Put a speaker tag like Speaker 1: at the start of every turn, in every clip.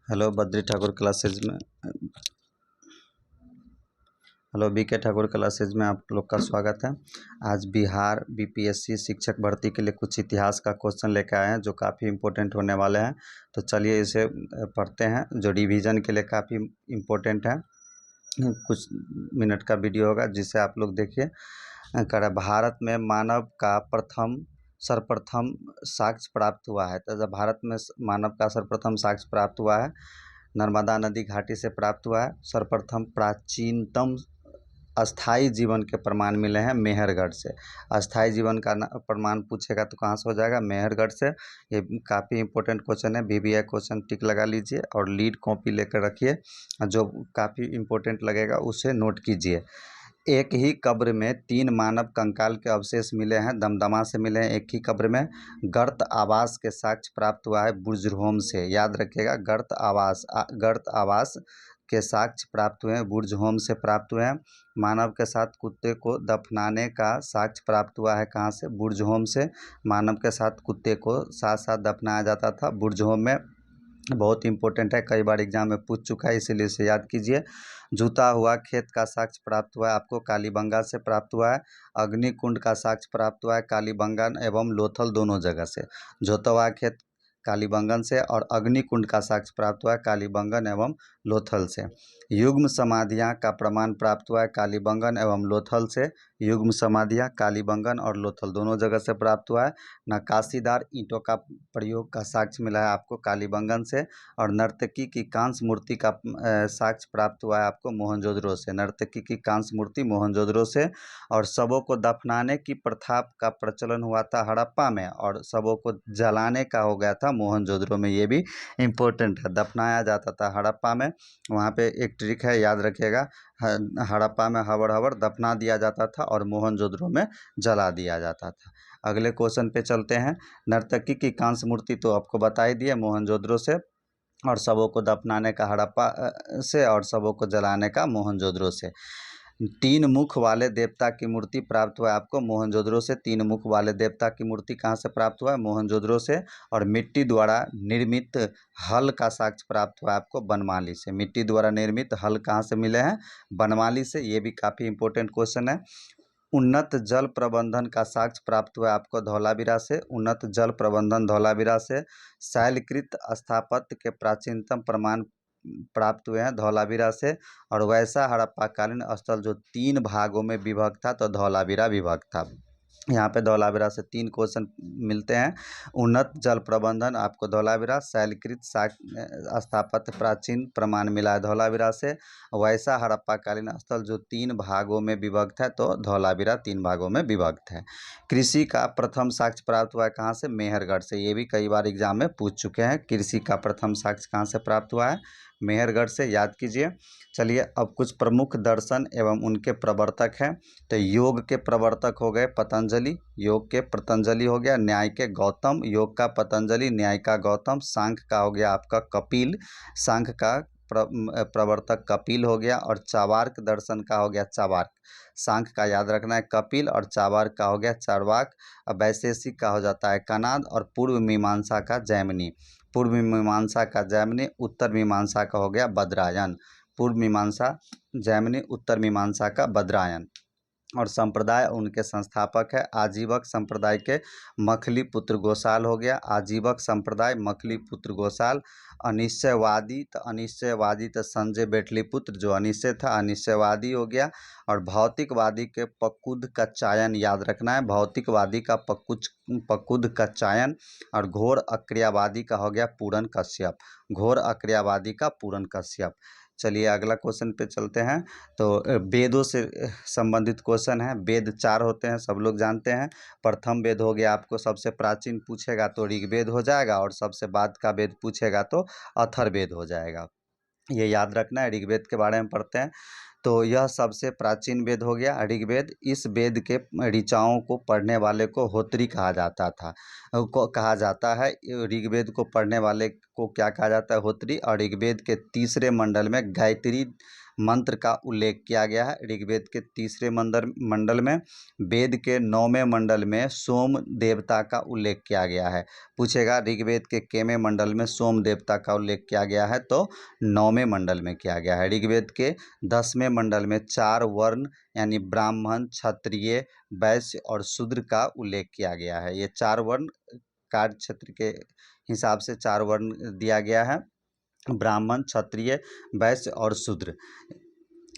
Speaker 1: Hello Badri Thakur classes में hello BK Thakur classes में आप लोग का स्वागत है। आज बिहार बीपीएससी शिक्षक भर्ती के लिए कुछ इतिहास का क्वेश्चन लेकर आए हैं जो काफ़ी इम्पोर्टेंट होने वाले हैं। तो चलिए इसे पढ़ते हैं, जो रिवीजन के लिए काफ़ी इम्पोर्टेंट है। कुछ मिनट का वीडियो होगा जिसे आप लोग देखिए। भारत में मानव का सर्वप्रथम साक्ष्य प्राप्त हुआ है। तो जब भारत में मानव का सर्वप्रथम साक्ष्य प्राप्त हुआ है, नर्मदा नदी घाटी से प्राप्त हुआ है। सर्वप्रथम प्राचीनतम अस्थाई जीवन के प्रमाण मिले हैं मेहरगढ़ से। अस्थाई जीवन का प्रमाण पूछेगा तो कहाँ से हो जाएगा? मेहरगढ़ से। ये काफ़ी इंपॉर्टेंट क्वेश्चन है, वीवीआई क्वेश्चन टिक लगा लीजिए और लीड कॉपी लेकर रखिए। जो काफ़ी इंपॉर्टेंट लगेगा उसे नोट कीजिए। एक ही कब्र में 3 मानव कंकाल के अवशेष मिले हैं, दमदमा से मिले हैं एक ही कब्र में। गर्त आवास के साक्ष्य प्राप्त हुआ है बुर्जहोम से। याद रखिएगा, गर्त आवास के साक्ष्य प्राप्त हुए हैं बुर्जहोम से प्राप्त हुए हैं। मानव के साथ कुत्ते को दफनाने का साक्ष्य प्राप्त हुआ है कहाँ से? बुर्जहोम से। मानव के साथ कुत्ते को साथ साथ दफनाया जाता था बुर्जहोम में। बहुत इंपॉर्टेंट है, कई बार एग्जाम में पूछ चुका है, इसीलिए इसे याद कीजिए। जूता हुआ खेत का साक्ष्य प्राप्त हुआ है आपको कालीबंगा से प्राप्त हुआ है। अग्निकुंड का साक्ष्य प्राप्त हुआ है कालीबंगन एवं लोथल दोनों जगह से। जोता हुआ खेत कालीबंगन से और अग्निकुंड का साक्ष्य प्राप्त हुआ है कालीबंगन एवं लोथल से। युग्म समाधियाँ का प्रमाण प्राप्त हुआ है कालीबंगन एवं लोथल से। युग्म समाधियाँ कालीबंगन और लोथल दोनों जगह से प्राप्त हुआ है। नक्काशीदार ईंटों का प्रयोग का साक्ष्य मिला है आपको कालीबंगन से। और नर्तकी की कांस्य मूर्ति का साक्ष्य प्राप्त हुआ है आपको मोहनजोदड़ो से। नर्तकी की कांस्य मूर्ति मोहनजोदड़ो से। और शवों को दफनाने की प्रथा का प्रचलन हुआ था हड़प्पा में, और शवों को जलाने का हो गया था मोहनजोदड़ो में। ये भी इम्पोर्टेंट है, दफनाया जाता था हड़प्पा में। वहाँ पे एक ट्रिक है, याद रखिएगा। हड़प्पा में हवड़ दफना दिया जाता था और मोहनजोदड़ो में जला दिया जाता था। अगले क्वेश्चन पे चलते हैं। नर्तकी की कांस्य मूर्ति तो आपको बता ही दिए मोहनजोदड़ो से, और शवों को दफनाने का हड़प्पा से, और शवों को जलाने का मोहनजोदड़ो से। 3 मुख वाले देवता की मूर्ति प्राप्त हुआ है आपको मोहनजोदड़ो से। 3 मुख वाले देवता की मूर्ति कहाँ से प्राप्त हुआ है? मोहनजोदड़ो से। और मिट्टी द्वारा निर्मित हल का साक्ष्य प्राप्त हुआ है आपको बनमाली से। मिट्टी द्वारा निर्मित हल कहाँ से मिले हैं? बनमाली से। ये भी काफ़ी इंपॉर्टेंट क्वेश्चन है। उन्नत जल प्रबंधन का साक्ष्य प्राप्त हुआ है आपको धौलावीरा से। उन्नत जल प्रबंधन धौलावीरा से। शैलकृत स्थापत्य के प्राचीनतम प्रमाण प्राप्त हुए हैं धौलावीरा से। और वैसा हड़प्पाकालीन स्थल जो 3 भागों में विभक्त था, तो धौलावीरा विभक्त था। यहाँ पे धौलावीरा से 3 क्वेश्चन मिलते हैं। उन्नत जल प्रबंधन आपको धौलावीरा, शैलकृत स्थापत्य प्राचीन प्रमाण मिला है धौलावीरा से। वैसा हड़प्पाकालीन स्थल जो 3 भागों में विभक्त है, तो धौलावीरा 3 भागों में विभक्त है। कृषि का प्रथम साक्ष्य प्राप्त हुआ है कहाँ से? मेहरगढ़ से। ये भी कई बार एग्जाम में पूछ चुके हैं। कृषि का प्रथम साक्ष्य कहाँ से प्राप्त हुआ है? मेहरगढ़ से, याद कीजिए। चलिए अब कुछ प्रमुख दर्शन एवं उनके प्रवर्तक हैं। तो योग के प्रवर्तक हो गए पतंजलि, योग के पतंजलि हो गया। न्याय के गौतम, योग का पतंजलि, न्याय का गौतम। सांख्य का हो गया आपका कपिल, सांख्य का प्रवर्तक कपिल हो गया। और चावार्क दर्शन का हो गया चावार्क। सांख्य का याद रखना है कपिल, और चावार्क का हो गया चारवाक। वैशेषिक का हो जाता है कनाद, और पूर्व मीमांसा का जैमिनी। पूर्व मीमांसा का जैमिनी, उत्तर मीमांसा का हो गया बद्रायन। पूर्व मीमांसा जैमिनी, उत्तर मीमांसा का बद्रायन। और संप्रदाय उनके संस्थापक है आजीवक संप्रदाय के मखली पुत्र गोसाल हो गया। आजीवक संप्रदाय मखली पुत्र गोसाल। अनिश्चयवादी तो संजय बेटलीपुत्र, जो अनिश्चय था अनिश्चयवादी हो गया। और भौतिकवादी के पक्कुद का चायन, याद रखना है, भौतिकवादी का पक्कुद का चायन। और घोर अक्रियावादी का हो गया पूरन कश्यप। घोर अक्रियावादी का पूरन कश्यप। चलिए अगला क्वेश्चन पे चलते हैं। तो वेदों से संबंधित क्वेश्चन है। वेद 4 होते हैं, सब लोग जानते हैं। प्रथम वेद हो गया आपको, सबसे प्राचीन पूछेगा तो ऋग्वेद हो जाएगा, और सबसे बाद का वेद पूछेगा तो अथर्ववेद हो जाएगा। ये याद रखना है। ऋग्वेद के बारे में पढ़ते हैं। तो यह सबसे प्राचीन वेद हो गया ऋग्वेद। इस वेद के ऋचाओं को पढ़ने वाले को होत्री कहा जाता था, को कहा जाता है। ऋग्वेद को पढ़ने वाले को क्या कहा जाता है? होत्री। और ऋग्वेद के तीसरे मंडल में गायत्री मंत्र का उल्लेख किया गया है। ऋग्वेद के 3रे मंडल में, वेद के 9वें मंडल में सोम देवता का उल्लेख किया गया है। पूछेगा ऋग्वेद के केवें मंडल में सोम देवता का उल्लेख किया गया है, तो 9वें मंडल में किया गया है। ऋग्वेद के 10वें मंडल में 4 वर्ण यानी ब्राह्मण, क्षत्रिय, वैश्य और शूद्र का उल्लेख किया गया है। ये 4 वर्ण कार्य क्षेत्र के हिसाब से 4 वर्ण दिया गया है, ब्राह्मण, क्षत्रिय, वैश्य और शूद्र।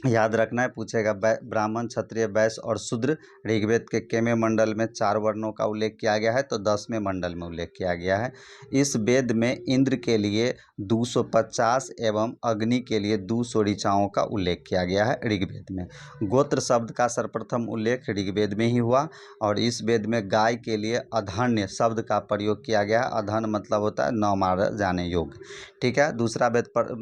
Speaker 1: याद रखना है, पूछेगा ब्राह्मण, क्षत्रिय, वैश्य और शूद्र ऋग्वेद के केवें मंडल में 4 वर्णों का उल्लेख किया गया है, तो 10वें मंडल में उल्लेख किया गया है। इस वेद में इंद्र के लिए 250 एवं अग्नि के लिए 200 ऋचाओं का उल्लेख किया गया है ऋग्वेद में। गोत्र शब्द का सर्वप्रथम उल्लेख ऋग्वेद में ही हुआ, और इस वेद में गाय के लिए अधन्य शब्द का प्रयोग किया गया है। अधन मतलब होता है न मारा जाने योग्य। ठीक है, दूसरा वेद पर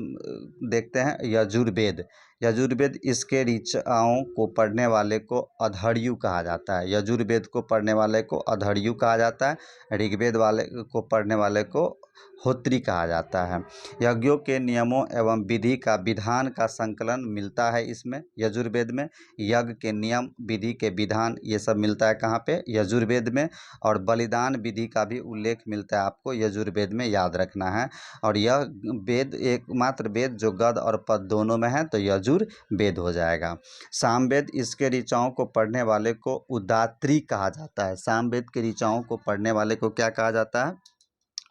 Speaker 1: देखते हैं, यजुर्वेद। यजुर्वेद, इसके ऋचाओं को पढ़ने वाले को अधर्यु कहा जाता है। यजुर्वेद को पढ़ने वाले को अधर्यु कहा जाता है। ऋग्वेद वाले को पढ़ने वाले को होत्री कहा जाता है। यज्ञों के नियमों एवं विधि का विधान का संकलन मिलता है इसमें, यजुर्वेद में। यज्ञ के नियम, विधि के विधान, ये सब मिलता है कहाँ पे? यजुर्वेद में। और बलिदान विधि का भी उल्लेख मिलता है आपको यजुर्वेद में, याद रखना है। और यह वेद एकमात्र वेद जो गद और पद दोनों में है, तो यजुर्वेद हो जाएगा। सामवेद, इसके ऋचाओं को पढ़ने वाले को उदात्री कहा जाता है। सामवेद के ऋचाओं को पढ़ने वाले को क्या कहा जाता है?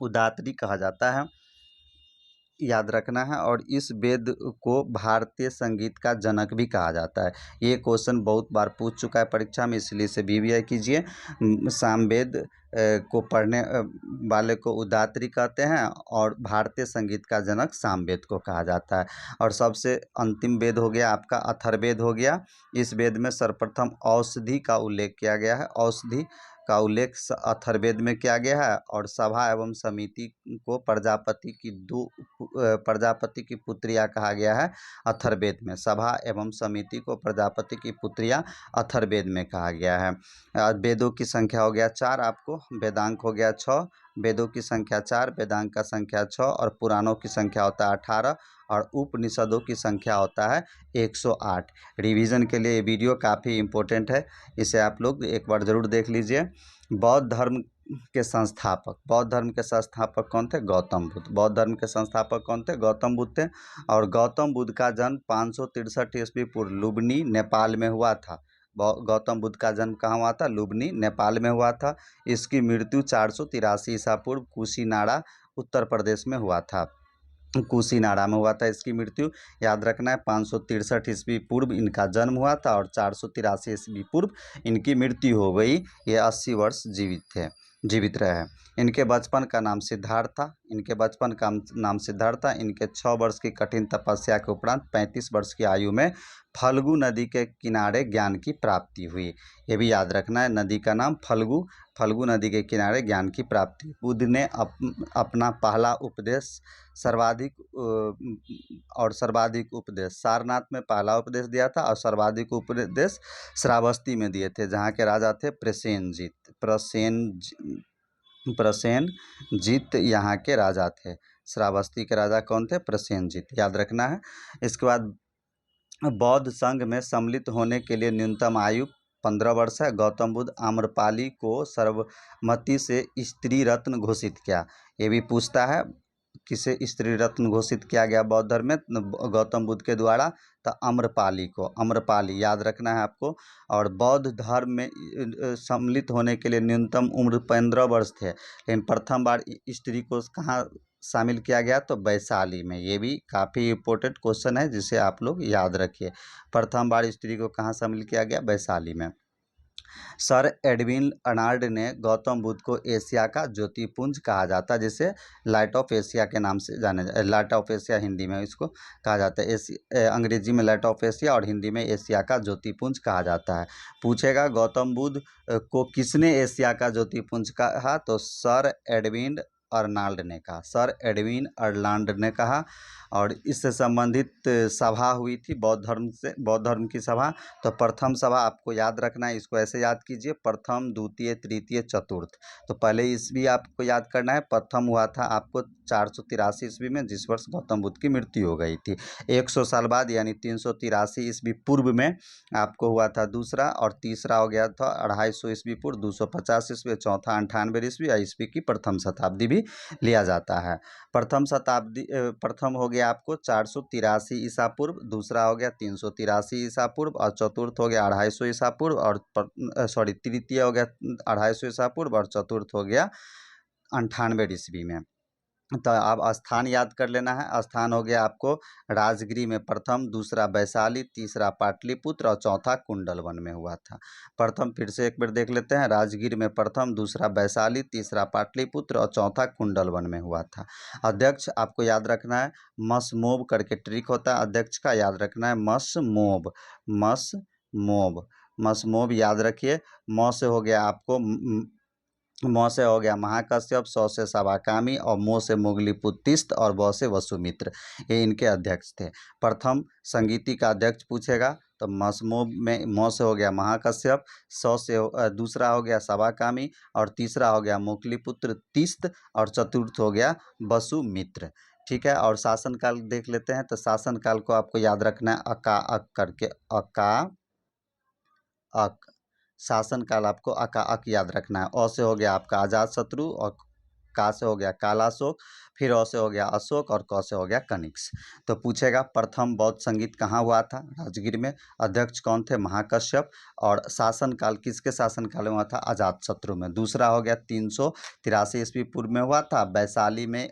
Speaker 1: उदात्री कहा जाता है, याद रखना है। और इस वेद को भारतीय संगीत का जनक भी कहा जाता है। ये क्वेश्चन बहुत बार पूछ चुका है परीक्षा में, इसलिए इसे बीवीआई कीजिए। सामवेद को पढ़ने वाले को उदात्री कहते हैं, और भारतीय संगीत का जनक सामवेद को कहा जाता है। और सबसे अंतिम वेद हो गया आपका अथर्ववेद हो गया। इस वेद में सर्वप्रथम औषधि का उल्लेख किया गया है। औषधि का उल्लेख अथर्ववेद में किया गया है। और सभा एवं समिति को प्रजापति की पुत्रियां कहा गया है अथर्ववेद में। सभा एवं समिति को प्रजापति की पुत्रियां अथर्ववेद में कहा गया है। वेदों की संख्या हो गया 4, आपको वेदांग हो गया 6। वेदों की संख्या 4, वेदांग का संख्या 6, और पुराणों की संख्या होता है 18, और उपनिषदों की संख्या होता है 108। रिवीजन के लिए ये वीडियो काफ़ी इम्पोर्टेंट है, इसे आप लोग एक बार ज़रूर देख लीजिए। बौद्ध धर्म के संस्थापक कौन थे? गौतम बुद्ध। बौद्ध धर्म के संस्थापक कौन थे? गौतम बुद्ध थे। और गौतम बुद्ध का जन्म 563 ईस्वी पूर्व लुम्बिनी, नेपाल में हुआ था। गौतम बुद्ध का जन्म कहाँ हुआ था? लुम्बिनी, नेपाल में हुआ था। इसकी मृत्यु 483 ईसा पूर्व कुशीनाड़ा, उत्तर प्रदेश में हुआ था। कुशीनाड़ा में हुआ था इसकी मृत्यु, याद रखना है। 563 ईस्वी पूर्व इनका जन्म हुआ था, और 483 ईस्वी पूर्व इनकी मृत्यु हो गई। ये 80 वर्ष जीवित रहे। इनके बचपन का नाम सिद्धार्थ था। इनके 6 वर्ष की कठिन तपस्या के उपरांत 35 वर्ष की आयु में फल्गु नदी के किनारे ज्ञान की प्राप्ति हुई। ये भी याद रखना है, नदी का नाम फल्गु नदी के किनारे ज्ञान की प्राप्ति। बुद्ध ने अपना पहला उपदेश सर्वाधिक उपदेश सारनाथ में पहला उपदेश दिया था, और सर्वाधिक उपदेश श्रावस्ती में दिए थे, जहाँ के राजा थे प्रसेनजीत यहाँ के राजा थे। श्रावस्ती के राजा कौन थे? प्रसेनजीत, याद रखना है। इसके बाद बौद्ध संघ में सम्मिलित होने के लिए न्यूनतम आयु 15 वर्ष है। गौतम बुद्ध आम्रपाली को सर्वमति से स्त्री रत्न घोषित किया। ये भी पूछता है, किसे स्त्री रत्न घोषित किया गया बौद्ध धर्म में? गौतम बुद्ध के द्वारा, तो आम्रपाली को। आम्रपाली याद रखना है आपको। और बौद्ध धर्म में सम्मिलित होने के लिए न्यूनतम उम्र 15 वर्ष थे, लेकिन प्रथम बार स्त्री को कहाँ शामिल किया गया? तो वैशाली में। ये भी काफ़ी इम्पोर्टेंट क्वेश्चन है, जिसे आप लोग याद रखिए। प्रथम बार स्त्री को कहाँ शामिल किया गया? वैशाली में। सर एडविन अर्नाल्ड ने गौतम बुद्ध को एशिया का ज्योतिपुंज कहा जाता है, जिसे लाइट ऑफ एशिया के नाम से जाने लाइट ऑफ एशिया हिंदी में इसको कहा जाता है। अंग्रेजी में लाइट ऑफ एशिया, और हिंदी में एशिया का ज्योतिपुंज कहा जाता है। पूछेगा गौतम बुद्ध को किसने एशिया का ज्योतिपुंज कहा? तो सर एडविन अर्नाल्ड ने कहा, सर एडविन अर्नाल्ड ने कहा। और इससे संबंधित सभा हुई थी बौद्ध धर्म की सभा। तो प्रथम सभा आपको याद रखना है, इसको ऐसे याद कीजिए, प्रथम द्वितीय तृतीय चतुर्थ। तो पहले ईस्वी आपको याद करना है। प्रथम हुआ था आपको 483 ईस्वी में, जिस वर्ष गौतम बुद्ध की मृत्यु हो गई थी। 100 साल बाद यानी 383 ईस्वी पूर्व में आपको हुआ था दूसरा, और तीसरा हो गया था 250 ईस्वी पूर्व, 250 ईस्वी, चौथा 98 ईस्वी, या ईस्वी की प्रथम शताब्दी भी लिया जाता है। प्रथम शताब्दी प्रथम हो गया आपको 483 ईसा पूर्व, दूसरा हो गया 383 ईसा पूर्व, और चतुर्थ हो गया 250 ईसा पूर्व, और तृतीय हो गया 250 ईसा पूर्व, और चतुर्थ हो गया 98 ईस्वी में। तो आप स्थान याद कर लेना है। स्थान हो गया आपको राजगिरी में प्रथम, दूसरा वैशाली, तीसरा पाटलिपुत्र, और चौथा कुंडलवन में हुआ था। प्रथम फिर से एक बार देख लेते हैं। राजगिर में प्रथम, दूसरा वैशाली, तीसरा पाटलिपुत्र, और चौथा कुंडलवन में हुआ था। अध्यक्ष आपको याद रखना है, मसमोब करके ट्रिक होता है अध्यक्ष का, याद रखना है मसमोब। मसमोब याद रखिए। म से हो गया आपको म से हो गया महाकश्यप, स से सवाकामी, और मो से मुगलीपुत्तिस्त, और व से वसुमित्र। ये इनके अध्यक्ष थे। प्रथम संगीति का अध्यक्ष पूछेगा तो मसमो में म से हो गया महाकश्यप, स से दूसरा हो गया सवाकामी, और तीसरा हो गया मुगलीपुत्र तिस्त, और चतुर्थ हो गया वसुमित्र। ठीक है। और शासनकाल देख लेते हैं। तो शासनकाल को आपको याद रखना है अका अक करके, अका अक। शासनकाल आपको अका अक याद रखना है। अ से हो गया आपका अजातशत्रु, और का से हो गया कालाशोक, फिर अ से हो गया अशोक, और क से हो गया कनिष्क। तो पूछेगा प्रथम बौद्ध संगीत कहाँ हुआ था? राजगीर में। अध्यक्ष कौन थे? महाकश्यप। और शासनकाल किसके शासनकाल में हुआ था? अजातशत्रु में। दूसरा हो गया 383 ईस्वी पूर्व में हुआ था, वैशाली में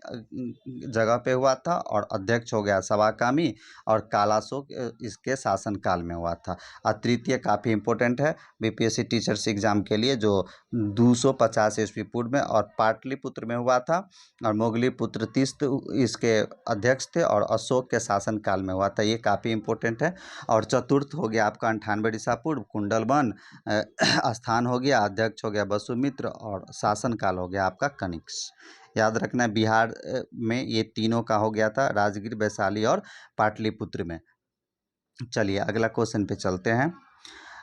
Speaker 1: जगह पे हुआ था, और अध्यक्ष हो गया सवाकामी, और कालाशोक इसके शासनकाल में हुआ था। और तृतीय काफ़ी इंपॉर्टेंट है बीपीएससी टीचर्स एग्जाम के लिए, जो 250 ईस्वी पूर्व में और पाटलिपुत्र में हुआ था, और मुगलीपुत्र तिस्त इसके अध्यक्ष थे, और अशोक के शासनकाल में हुआ था। ये काफ़ी इंपॉर्टेंट है। और चतुर्थ हो गया आपका 98 ईसा पूर्व, कुंडलवन। स्थान हो गया, अध्यक्ष हो गया वसुमित्र, और शासनकाल हो गया आपका कनिष्क। याद रखना है बिहार में ये तीनों का हो गया था, राजगीर, वैशाली और पाटलिपुत्र में। चलिए अगला क्वेश्चन पे चलते हैं।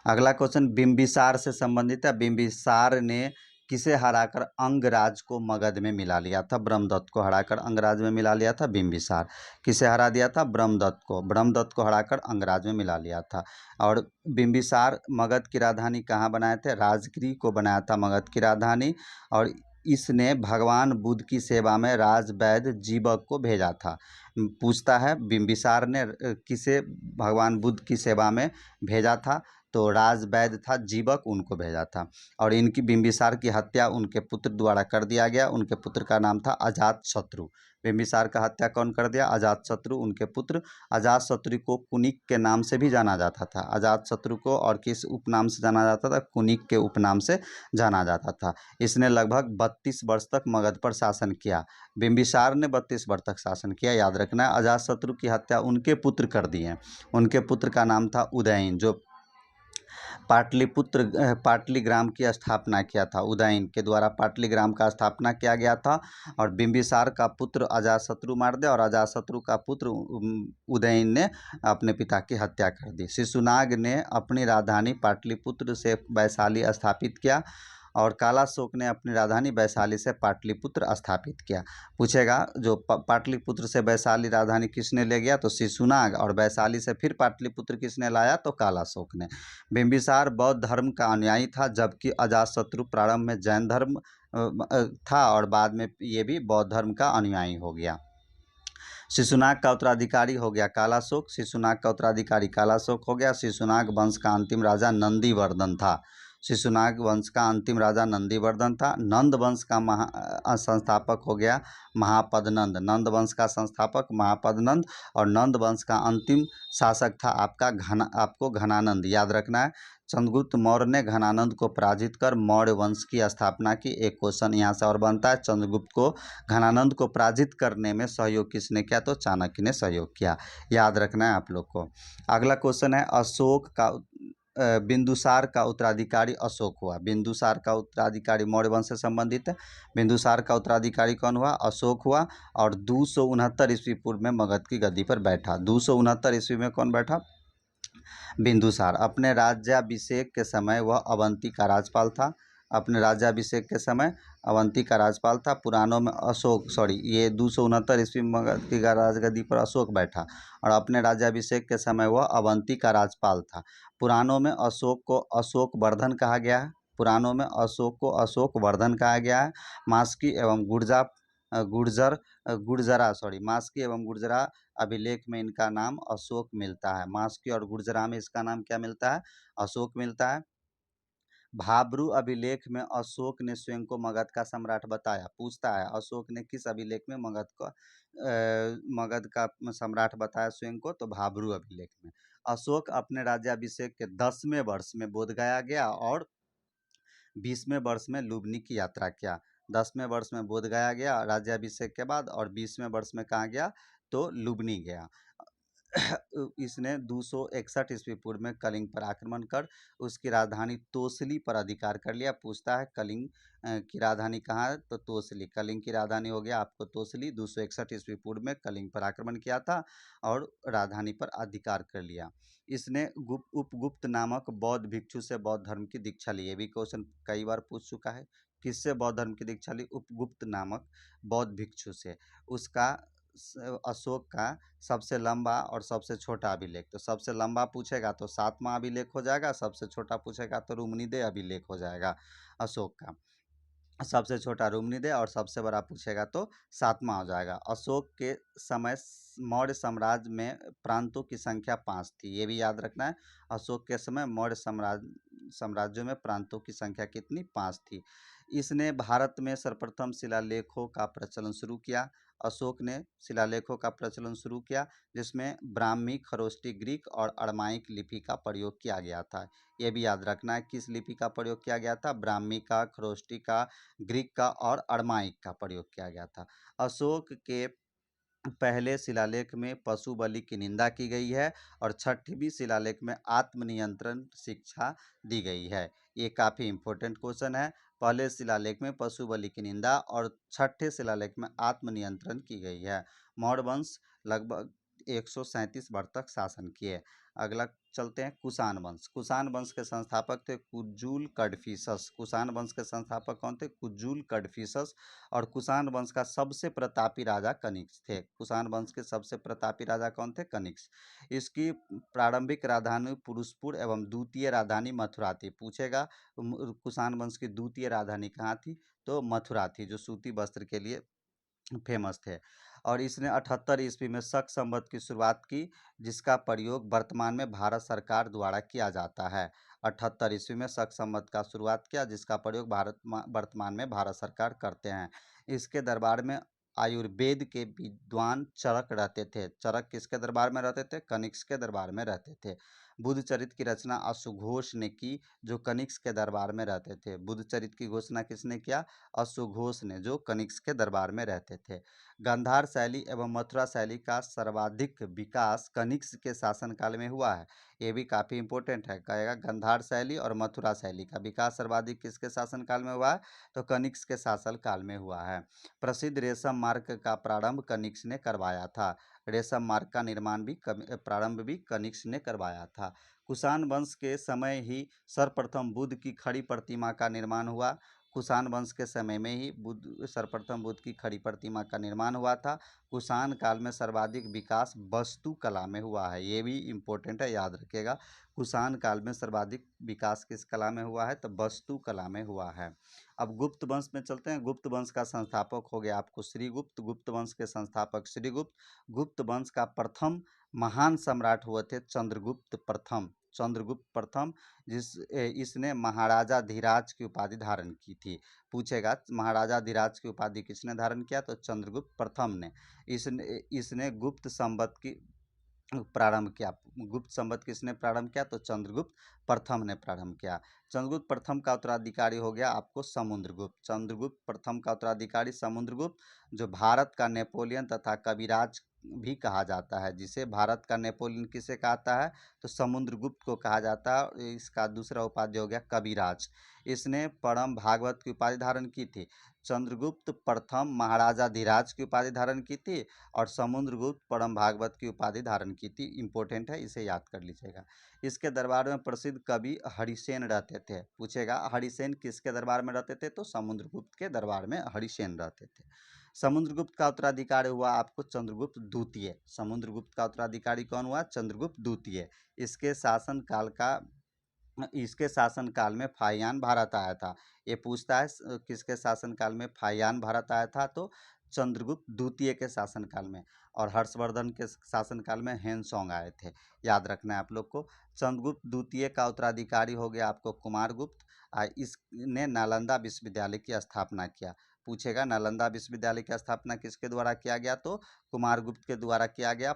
Speaker 1: अगला क्वेश्चन बिंबिसार से संबंधित है। बिंबिसार ने किसे हराकर अंगराज को मगध में मिला लिया था? ब्रह्मदत्त को हराकर अंगराज में मिला लिया था बिंबिसार। किसे हरा दिया था? ब्रह्मदत्त को हराकर अंगराज में मिला लिया था। और बिंबिसार मगध की राजधानी कहाँ बनाए थे? राजगिरी को बनाया था मगध की राजधानी। और इसने भगवान बुद्ध की सेवा में राजवैद्य जीवक को भेजा था। पूछता है बिंबिसार ने किसे भगवान बुद्ध की सेवा में भेजा था? तो राजवैद्य था जीवक, उनको भेजा था। और इनकी बिंबिसार की हत्या उनके पुत्र द्वारा कर दिया गया। उनके पुत्र का नाम था अजातशत्रु। बिंबिसार का हत्या कौन कर दिया? अजातशत्रु, उनके पुत्र। अजातशत्रु को कुनिक के नाम से भी जाना जाता था। अजातशत्रु को और किस उपनाम से जाना जाता था? कुनिक के उपनाम से जाना जाता था। इसने लगभग 32 वर्ष तक मगध पर शासन किया। बिंबिसार ने 32 वर्ष तक शासन किया, याद रखना है। अजातशत्रु की हत्या उनके पुत्र कर दिए। उनके पुत्र का नाम था उदयन, जो पाटलिग्राम की स्थापना किया था। उदयन के द्वारा पाटलिग्राम का स्थापना किया गया था। और बिंबिसार का पुत्र अजातशत्रु मार दिया, और अजातशत्रु का पुत्र उदयन ने अपने पिता की हत्या कर दी। शिशुनाग ने अपनी राजधानी पाटलिपुत्र से वैशाली स्थापित किया, और कालाशोक ने अपनी राजधानी वैशाली से पाटलिपुत्र स्थापित किया। पूछेगा जो पाटलिपुत्र से वैशाली राजधानी किसने ले गया? तो शिशुनाग। और वैशाली से फिर पाटलिपुत्र किसने लाया? तो कालाशोक ने। बिंबिसार बौद्ध धर्म का अनुयायी था, जबकि अजातशत्रु प्रारंभ में जैन धर्म था, और बाद में ये भी बौद्ध धर्म का अनुयायी हो गया। शिशुनाग का उत्तराधिकारी हो गया कालाशोक। शिशुनाग का उत्तराधिकारी कालाशोक हो गया। शिशुनाग वंश का अंतिम राजा नंदीवर्धन था। शिशुनाग वंश का अंतिम राजा नंदीवर्धन था। नंद वंश का संस्थापक हो गया महापदनंद। नंद वंश का संस्थापक महापदनंद। और नंद वंश का अंतिम शासक था आपको घनानंद। याद रखना है। चंद्रगुप्त मौर्य ने घनानंद को पराजित कर मौर्य वंश की स्थापना की। एक क्वेश्चन यहाँ से और बनता है, चंद्रगुप्त को घनानंद को पराजित करने में सहयोग किसने किया? तो चाणक्य ने सहयोग किया। याद रखना है आप लोग को। अगला क्वेश्चन है बिंदुसार का उत्तराधिकारी अशोक हुआ। बिंदुसार का उत्तराधिकारी मौर्य वंश से संबंधित है। बिंदुसार का उत्तराधिकारी कौन हुआ? अशोक हुआ। और 269 ईस्वी पूर्व में मगध की गद्दी पर बैठा। 269 ईस्वी में कौन बैठा? बिंदुसार। अपने राज्याभिषेक के समय वह अवंती का राज्यपाल था। अपने राज्याभिषेक के समय अवंती का राज्यपाल था। पुराणों में ये 269 ईस्वी में मगध की राजगद्दी पर अशोक बैठा और अपने राज्याभिषेक के समय वह अवंती का राज्यपाल था। पुराणों में अशोक को अशोक वर्धन कहा गया है। पुराणों में अशोक को अशोक वर्धन कहा गया है। मास्की एवं मास्की एवं गुर्जरा अभिलेख में इनका नाम अशोक मिलता है। मास्की और गुर्जरा में इसका नाम क्या मिलता है? अशोक मिलता है। भाब्रू अभिलेख में अशोक ने स्वयं को मगध का सम्राट बताया। पूछता है अशोक ने किस अभिलेख में मगध का सम्राट बताया स्वयं को? तो भाब्रू अभिलेख में। अशोक अपने राज्याभिषेक के 10वें वर्ष में बोधगया गया और 20वें वर्ष में लुबनी की यात्रा किया। 10वें वर्ष में बोधगया गया राज्याभिषेक के बाद और 20वें वर्ष में कहाँ गया? तो लुबनी गया। इसने 261 ईस्वी पूर्व में कलिंग पर आक्रमण कर उसकी राजधानी तोसली पर अधिकार कर लिया। पूछता है कलिंग की राजधानी कहाँ है? तो तोसली। कलिंग की राजधानी हो गया आपको तोसली। 261 ईस्वी पूर्व में कलिंग पर आक्रमण किया था और राजधानी पर अधिकार कर लिया। इसने उपगुप्त नामक बौद्ध भिक्षु से बौद्ध धर्म की दीक्षा ली। ये भी क्वेश्चन कई बार पूछ चुका है। किससे बौद्ध धर्म की दीक्षा ली? उपगुप्त नामक बौद्ध भिक्षु से। उसका अशोक का सबसे लंबा और सबसे छोटा अभिलेख, तो सबसे लंबा पूछेगा तो 7वां अभिलेख हो जाएगा, सबसे छोटा पूछेगा तो रुमनिदे अभिलेख हो जाएगा अशोक का। सबसे छोटा रुमनिदे और सबसे बड़ा पूछेगा तो 7वां हो जाएगा। अशोक के समय मौर्य साम्राज्य में प्रांतों की संख्या 5 थी। ये भी याद रखना है। अशोक के समय मौर्य साम्राज्य में प्रांतों की संख्या कितनी? 5 थी। इसने भारत में सर्वप्रथम शिलालेखों का प्रचलन शुरू किया। अशोक ने शिलालेखों का प्रचलन शुरू किया जिसमें ब्राह्मी, खरोष्टी, ग्रीक और अरमाइक लिपि का प्रयोग किया गया था। ये भी याद रखना है किस लिपि का प्रयोग किया गया था? ब्राह्मी का, खरोष्टी का, ग्रीक का और अरमाइक का प्रयोग किया गया था। अशोक के पहले शिलालेख में पशु बलि की निंदा की गई है और 6वीं शिलालेख में आत्मनियंत्रण शिक्षा दी गई है। ये काफ़ी इम्पोर्टेंट क्वेश्चन है। पहले शिलालेख में पशु बलि की निंदा और 6ठे शिलालेख में आत्मनियंत्रण की गई है। मौर्य वंश लगभग 137 वर्ष तक शासन किए। अगला चलते हैं कुषाण वंश। कुषाण वंश के संस्थापक थे कुजुल कडफिसस। कुषाण वंश के संस्थापक कौन थे? कुजुल कडफिसस। और कुषाण वंश का सबसे प्रतापी राजा कनिष्क थे। कुषाण वंश के सबसे प्रतापी राजा कौन थे? कनिष्क। इसकी प्रारंभिक राजधानी पुरुषपुर एवं द्वितीय राजधानी मथुरा थी। पूछेगा कुषाण वंश की द्वितीय राजधानी कहाँ थी? तो मथुरा थी, जो सूती वस्त्र के लिए फेमस थे। और इसने 78 ईस्वी में शक संवत की शुरुआत की जिसका प्रयोग वर्तमान में भारत सरकार द्वारा किया जाता है। 78 ईस्वी में शक संवत का शुरुआत किया जिसका प्रयोग वर्तमान में भारत सरकार करते हैं। इसके दरबार में आयुर्वेद के विद्वान चरक रहते थे। चरक किसके दरबार में रहते थे? कनिष्क के दरबार में रहते थे। बुद्ध चरित्र की रचना अश्वघोष ने की जो कनिष्क के दरबार में रहते थे। बुद्ध चरित्र की घोषणा किसने किया? अश्वघोष ने, जो कनिष्क के दरबार में रहते थे। गांधार शैली एवं मथुरा शैली का सर्वाधिक विकास कनिष्क के शासनकाल में हुआ है। ये भी काफ़ी इंपॉर्टेंट है। कहेगा गांधार शैली और मथुरा शैली का विकास सर्वाधिक किसके शासनकाल में हुआ है? तो कनिष्क के शासनकाल में हुआ है। प्रसिद्ध रेशम मार्ग का प्रारंभ कनिष्क ने करवाया था। रेशम मार्ग का निर्माण भी प्रारंभ भी कनिष्क ने करवाया था। कुषाण वंश के समय ही सर्वप्रथम बुद्ध की खड़ी प्रतिमा का निर्माण हुआ। कुषाण वंश के समय में ही सर्वप्रथम बुद्ध की खड़ी प्रतिमा का निर्माण हुआ था। कुषाण काल में सर्वाधिक विकास वास्तुकला में हुआ है। ये भी इम्पोर्टेंट है, याद रखिएगा। कुषाण काल में सर्वाधिक विकास किस कला में हुआ है? तो वास्तुकला में हुआ है। अब गुप्त वंश में चलते हैं। गुप्त वंश का संस्थापक हो गया आपको श्रीगुप्त। गुप्त वंश के संस्थापक श्रीगुप्त। गुप्त वंश का प्रथम महान सम्राट हुए थे चंद्रगुप्त प्रथम। चंद्रगुप्त प्रथम इसने महाराजा धीराज की उपाधि धारण की थी। पूछेगा महाराजा धीराज की उपाधि किसने धारण किया? तो चंद्रगुप्त प्रथम ने। इसने गुप्त संवत की प्रारंभ किया। गुप्त संवत किसने प्रारंभ किया? तो चंद्रगुप्त प्रथम ने प्रारंभ किया। चंद्रगुप्त प्रथम का उत्तराधिकारी हो गया आपको समुद्रगुप्त। चंद्रगुप्त प्रथम का उत्तराधिकारी समुद्रगुप्त, जो भारत का नेपोलियन तथा कविराज भी कहा जाता है। जिसे भारत का नेपोलियन किसे कहता है, तो समुद्रगुप्त को कहा जाता है। और इसका दूसरा उपाधि हो गया कविराज। इसने परम भागवत की उपाधि धारण की थी। चंद्रगुप्त प्रथम महाराजा धीराज की उपाधि धारण की थी और समुद्रगुप्त परम भागवत की उपाधि धारण की थी। इंपॉर्टेंट है, इसे याद कर लीजिएगा। इसके दरबार में प्रसिद्ध कवि हरिसेन रहते थे। पूछेगा हरिसेन किसके दरबार में रहते थे, तो समुद्रगुप्त के दरबार में हरिसेन रहते थे। समुद्रगुप्त का उत्तराधिकारी हुआ आपको चंद्रगुप्त द्वितीय। समुद्रगुप्त का उत्तराधिकारी कौन हुआ, चंद्रगुप्त द्वितीय। इसके शासनकाल में फाहियान भारत आया था। ये पूछता है किसके शासनकाल में फाहियान भारत आया था, तो चंद्रगुप्त द्वितीय के शासनकाल में। और हर्षवर्धन के शासनकाल में हेनसोंग आए थे। याद रखना है आप लोग को। चंद्रगुप्त द्वितीय का उत्तराधिकारी हो गया आपको कुमारगुप्त। इसने नालंदा विश्वविद्यालय की स्थापना किया। पूछेगा नालंदा विश्वविद्यालय की स्थापना किसके द्वारा किया गया, तो कुमारगुप्त के द्वारा किया गया।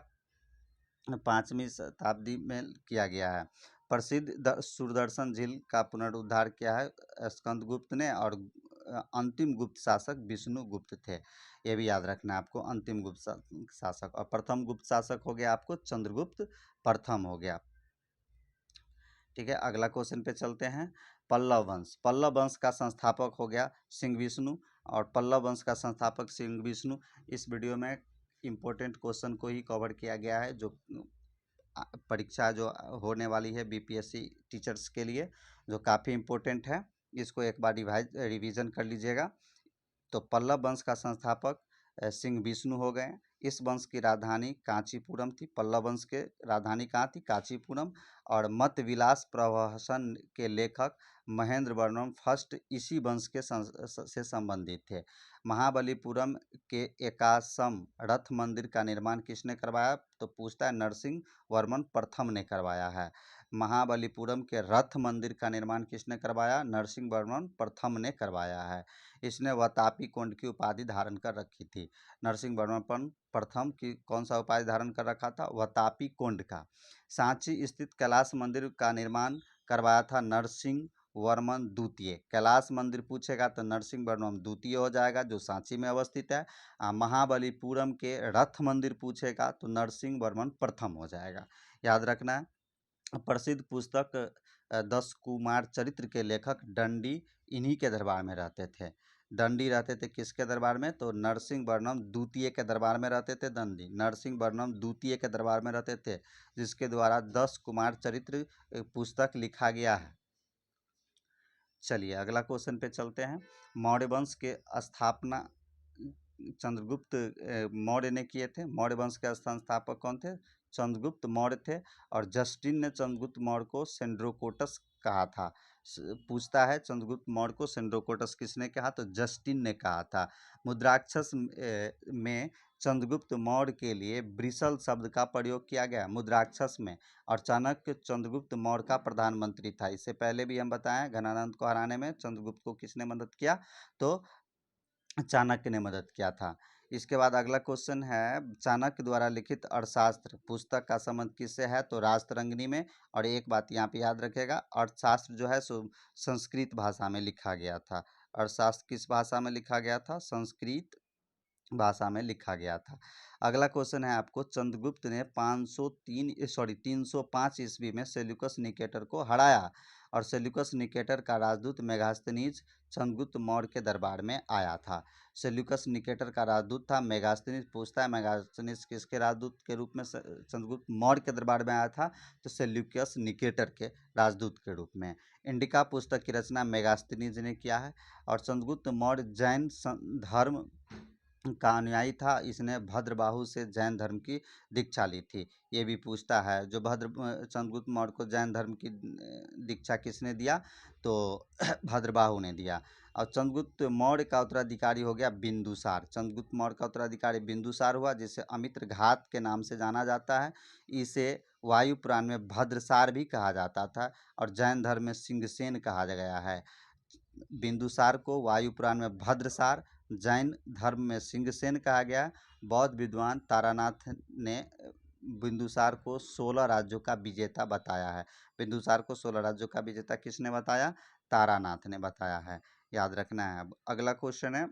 Speaker 1: 5वीं शताब्दी में किया गया है। प्रसिद्ध सूरदर्शन झील का पुनरुद्धार किया है स्कंदगुप्त ने। और अंतिम गुप्त शासक विष्णुगुप्त थे। ये भी याद रखना है आपको, अंतिम गुप्त शासक। और प्रथम गुप्त शासक हो गया आपको चंद्रगुप्त प्रथम हो गया। ठीक है, अगला क्वेश्चन पे चलते हैं। पल्लव वंश। पल्लव वंश का संस्थापक हो गया सिंह विष्णु। और पल्लव वंश का संस्थापक सिंह विष्णु। इस वीडियो में इम्पोर्टेंट क्वेश्चन को ही कवर किया गया है, जो परीक्षा जो होने वाली है बीपीएससी टीचर्स के लिए, जो काफ़ी इम्पोर्टेंट है। इसको एक बार रिवीजन कर लीजिएगा। तो पल्लव वंश का संस्थापक सिंह विष्णु हो गए। इस वंश की राजधानी कांचीपुरम थी। पल्लव वंश के राजधानी कहाँ थी, कांचीपुरम। और मत विलास प्रहसन के लेखक महेंद्र वर्मन फर्स्ट इसी वंश के से संबंधित थे। महाबलीपुरम के एकाशम रथ मंदिर का निर्माण किसने करवाया, तो पूछता है नरसिंह वर्मन प्रथम ने करवाया है। महाबलीपुरम के रथ मंदिर का निर्माण किसने करवाया, नरसिंह वर्मन प्रथम ने करवाया है। इसने वतापी कुंड की उपाधि धारण कर रखी थी। नरसिंह वर्मन प्रथम की कौन सा उपाधि धारण कर रखा था, वतापी कुंड का। सांची स्थित कैलाश मंदिर का निर्माण करवाया था नरसिंह वर्मन द्वितीय। कैलाश मंदिर पूछेगा तो नरसिंह वर्मन द्वितीय हो जाएगा, जो सांची में अवस्थित है। महाबलीपुरम के रथ मंदिर पूछेगा तो नरसिंह वर्मन प्रथम हो जाएगा। याद रखना है। प्रसिद्ध पुस्तक 10 कुमार चरित्र के लेखक दंडी इन्हीं के दरबार में रहते थे। दंडी रहते थे किसके दरबार में, तो नरसिंह वर्मन द्वितीय के दरबार में रहते थे। दंडी नरसिंह वर्मन द्वितीय के दरबार में रहते थे, जिसके द्वारा 10 कुमार चरित्र पुस्तक लिखा गया है। चलिए अगला क्वेश्चन पे चलते हैं। मौर्य वंश के स्थापना चंद्रगुप्त मौर्य ने किए थे। मौर्य वंश के संस्थापक कौन थे, चंद्रगुप्त मौर्य थे। और जस्टिन ने चंद्रगुप्त मौर्य को सेंड्रोकोटस कहा था। पूछता है चंद्रगुप्त मौर्य को सेंड्रोकोटस किसने कहा, तो जस्टिन ने कहा था। मुद्राक्षस में चंद्रगुप्त मौर्य के लिए ब्रिसल शब्द का प्रयोग किया गया मुद्राक्षस में। और चाणक्य चंद्रगुप्त मौर्य का प्रधानमंत्री था। इससे पहले भी हम बताएं घनानंद को हराने में चंद्रगुप्त को किसने मदद किया, तो चाणक्य ने मदद किया था। इसके बाद अगला क्वेश्चन है, चाणक्य द्वारा लिखित अर्थशास्त्र पुस्तक का संबंध किससे है, तो राजतरंगिणी में। और एक बात यहाँ पे याद रखेगा, अर्थशास्त्र जो है सो संस्कृत भाषा में लिखा गया था। अर्थशास्त्र किस भाषा में लिखा गया था, संस्कृत भाषा में लिखा गया था। अगला क्वेश्चन है आपको, चंद्रगुप्त ने 305 ईस्वी में सेल्यूकस निकेटर को हराया। और सेल्यूकस निकेटर का राजदूत मेगास्थनीज चंद्रगुप्त मौर्य के दरबार में आया था। सेल्यूकस निकेटर का राजदूत था मेगास्थनीज। पूछता है मेगास्थनीज किसके राजदूत के रूप में चंद्रगुप्त मौर्य के दरबार में आया था, तो सेल्यूकस निकेटर के राजदूत के रूप में। इंडिका पुस्तक की रचना मेगास्थनीज ने किया है। और चंद्रगुप्त मौर्य जैन धर्म का अनुयायी था। इसने भद्रबाहु से जैन धर्म की दीक्षा ली थी। ये भी पूछता है जो चंद्रगुप्त मौर्य को जैन धर्म की दीक्षा किसने दिया, तो भद्रबाहु ने दिया। और चंद्रगुप्त मौर्य का उत्तराधिकारी हो गया बिंदुसार। चंद्रगुप्त मौर्य का उत्तराधिकारी बिंदुसार हुआ, जिसे अमित्र घात के नाम से जाना जाता है। इसे वायु पुराण में भद्रसार भी कहा जाता था। और जैन धर्म में सिंहसेन कहा गया है। बिंदुसार को वायु पुराण में भद्रसार, जैन धर्म में सिंहसेन कहा गया। बौद्ध विद्वान तारानाथ ने बिंदुसार को 16 राज्यों का विजेता बताया है। बिंदुसार को 16 राज्यों का विजेता किसने बताया, तारानाथ ने बताया है। याद रखना है। अब अगला क्वेश्चन है,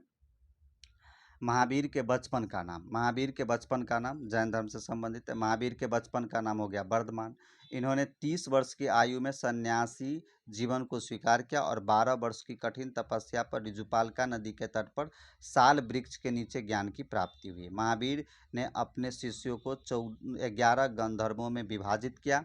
Speaker 1: महावीर के बचपन का नाम, महावीर के बचपन का नाम जैन धर्म से संबंधित है। महावीर के बचपन का नाम हो गया वर्धमान। इन्होंने 30 वर्ष की आयु में सन्यासी जीवन को स्वीकार किया और 12 वर्ष की कठिन तपस्या पर ऋजुपालका नदी के तट पर साल वृक्ष के नीचे ज्ञान की प्राप्ति हुई। महावीर ने अपने शिष्यों को 11 गंधर्वों में विभाजित किया।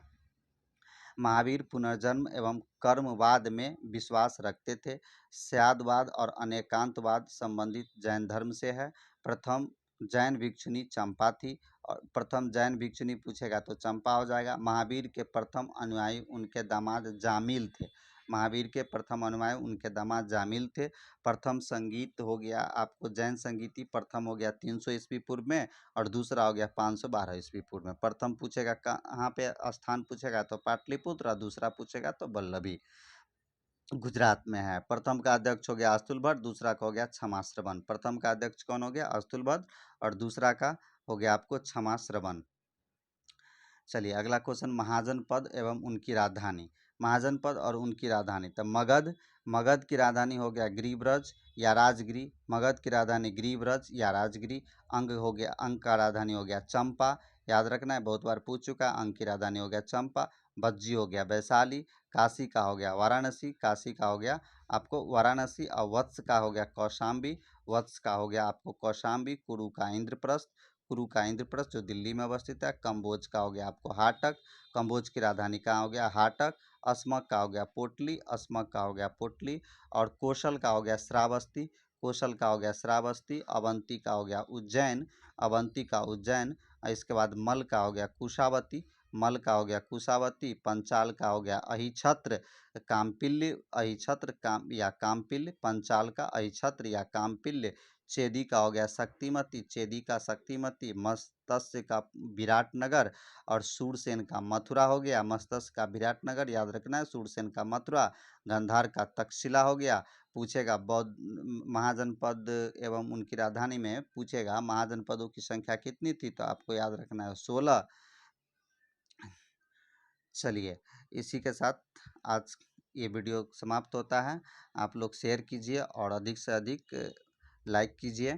Speaker 1: महावीर पुनर्जन्म एवं कर्मवाद में विश्वास रखते थे। स्यादवाद और अनेकांतवाद संबंधित जैन धर्म से है। प्रथम जैन भिक्षुणी चंपा थी, और प्रथम जैन भिक्षुणी पूछेगा तो चंपा हो जाएगा। महावीर के प्रथम अनुयायी उनके दामाद जामिल थे। महावीर के प्रथम अनुयायी उनके दामाद जामिल थे। प्रथम संगीत हो गया आपको जैन संगीति, प्रथम हो गया 300 ईस्वी पूर्व में, और दूसरा हो गया 512 ईस्वी पूर्व में। प्रथम पूछेगा कहाँ पे स्थान पूछेगा तो पाटलिपुत्र, और दूसरा पूछेगा तो वल्लभी, गुजरात में है। प्रथम का अध्यक्ष हो गया अस्तुलभट्ट, दूसरा का हो गया क्षमाश्रवण। प्रथम का अध्यक्ष कौन हो गया? अस्तुलभट्ट, और दूसरा का हो गया आपको क्षमाश्रवण। चलिए अगला क्वेश्चन, महाजन पद एवं उनकी राजधानी। महाजन पद और उनकी राजधानी, तो मगध, मगध की राजधानी हो गया गिरिब्रज या राजगिरी। मगध की राजधानी गिरिब्रज या राजगिरी। अंग हो गया, अंग का राजधानी हो गया चंपा, याद रखना है, बहुत बार पूछ चुका। अंग की राजधानी हो गया चंपा। भज्जी हो गया वैशाली। काशी का हो गया वाराणसी, काशी का हो गया आपको वाराणसी। और वत्स का हो गया कौशाम्बी, वत्स का हो गया आपको कौशाम्बी। कुरु का इंद्रप्रस्थ, कुरु का इंद्रप्रस्थ जो दिल्ली में अवस्थित है। कंबोज का हो गया आपको हाटक, कंबोज की राजधानी कहाँ हो गया? हाटक। अस्मक का हो गया पोटली, अस्मक का हो गया पोटली। और कौशल का हो गया श्रावस्ती, कौशल का हो गया श्रावस्ती। अवंती का हो गया उज्जैन, अवंती का उज्जैन। और इसके बाद मल का हो गया कुशावती, मल का हो गया कुशावती। पंचाल का हो गया अहिछत्र, कामपिल्य, अहिछत्र काम या कामपिल्य, पंचाल का अहिछत्र या कामपिल्य। चेदी का हो गया शक्तिमती, चेदी का शक्तिमती। मत्स्य का विराटनगर, और सूरसेन का मथुरा हो गया। मत्स्य का विराटनगर याद रखना है, सूरसेन का मथुरा। गंधार का तक्षशिला हो गया। पूछेगा बौद्ध महाजनपद एवं उनकी राजधानी में पूछेगा महाजनपदों की संख्या कितनी थी, तो आपको याद रखना है 16। चलिए इसी के साथ आज ये वीडियो समाप्त होता है। आप लोग शेयर कीजिए और अधिक से अधिक लाइक कीजिए।